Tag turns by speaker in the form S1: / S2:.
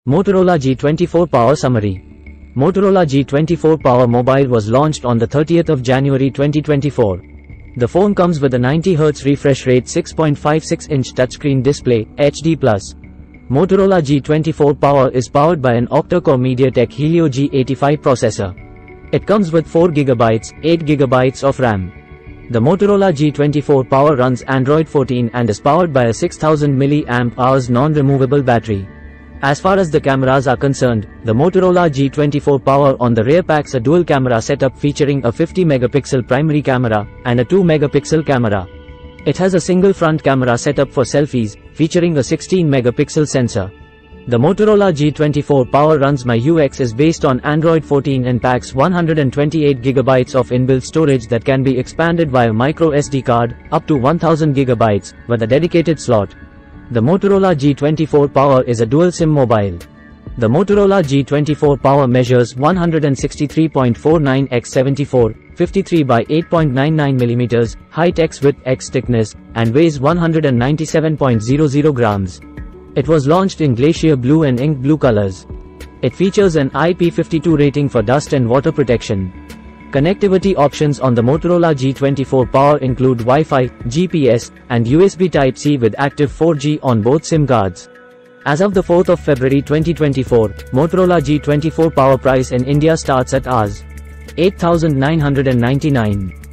S1: Motorola G24 Power Summary. Motorola G24 Power Mobile was launched on the 30th of January 2024. The phone comes with a 90Hz refresh rate 6.56-inch touchscreen display, HD+. Motorola G24 Power is powered by an octa-core MediaTek Helio G85 processor. It comes with 4GB, 8GB of RAM. The Motorola G24 Power runs Android 14 and is powered by a 6000 mAh non-removable battery. As far as the cameras are concerned, the Motorola G24 Power on the rear packs a dual camera setup featuring a 50-megapixel primary camera and a 2-megapixel camera. It has a single front camera setup for selfies, featuring a 16-megapixel sensor. The Motorola G24 Power runs MyUX is based on Android 14 and packs 128GB of inbuilt storage that can be expanded via micro SD card, up to 1000GB, with a dedicated slot. The Motorola G24 Power is a dual SIM mobile. The Motorola G24 Power measures 163.49 x 74, 53 by 8.99 mm, height x width x thickness, and weighs 197.00 grams. It was launched in glacier blue and ink blue colors. It features an IP52 rating for dust and water protection. Connectivity options on the Motorola G24 Power include Wi-Fi, GPS, and USB Type-C with active 4G on both SIM cards. As of the 4th of February 2024, Motorola G24 Power price in India starts at Rs. 8,999.